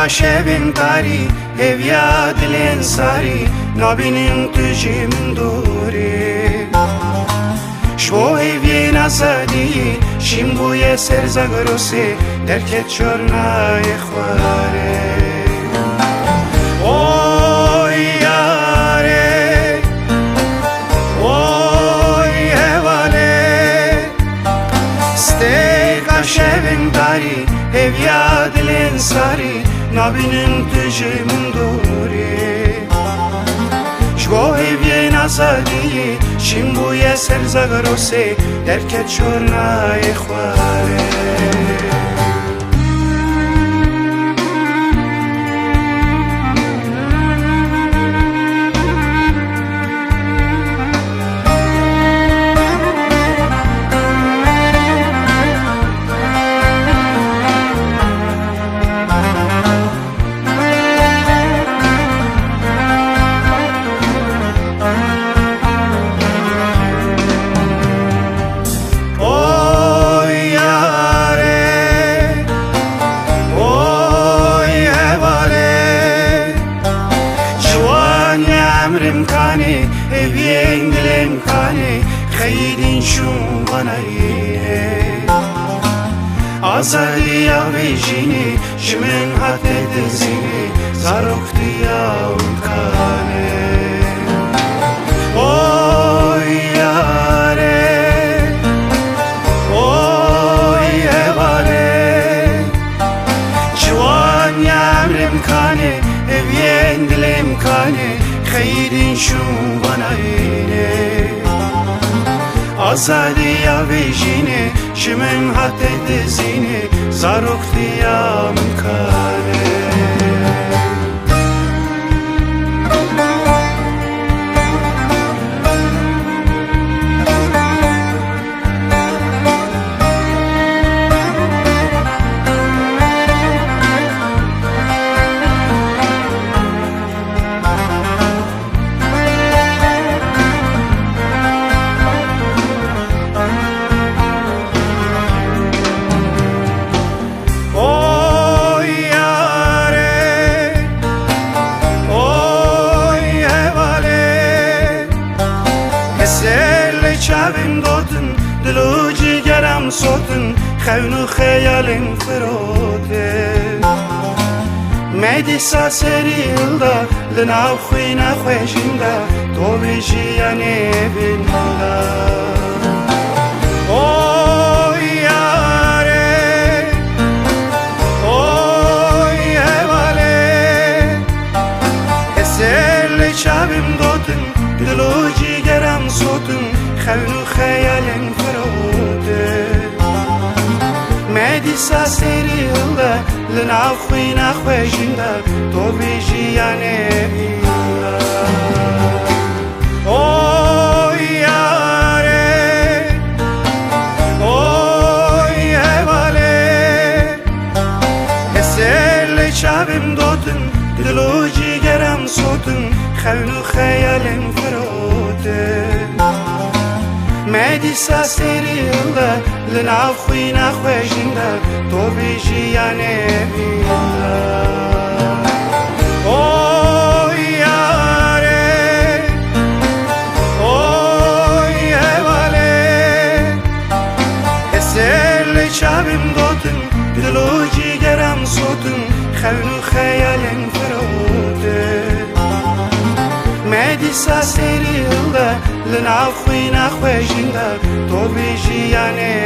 شبن تاری هویا دلین ساری نبینیم تجیم دوری شو هوی نزدی شیم بوی سرزگروسی درکت چرنای خواره اوی یاره اوی هواله ستیقا شبن تاری هویا دلین ساری نبینیم تجیم دوری شوهی بی نزدی شیم بوی سرزگروسی درکت چرنای خواره امکانی هویین دل امکانی خیرین شون بنایه آزادی آویجینی شمن حت دزینی زاروختی امکانه اوی یاره اوی هواله جوان یامر امکانی هویین دل امکانی خیرین شون بنایه آزادی آویجینه شمن حت دزینه زاروختی امکانه شبم دادن دلو جیگرم ساتن خون و خیالم فروده میدی ساسریل دا لناو خوی نخوشیم دا تو بیشی یعنی بیندا اوی یاره اوی هواله اسل شبم دادن دلو جیگرم ساتن خون و خیالم فروده میدی ساسریل دا لناو خوی نخوشیم دا تو بیشی یعنی بیندا اوی یاره اوی هواله خون و خیال فروده مدیسا سریلا لناو خوینا خوشنده تو بیجیانه اوی یاره اوی هواله اسل چابم دوتن دلو جیگرم سوتن خون و خیال فروده مدیسا سریلا لناو خوینا خوشنده تو بیجیانه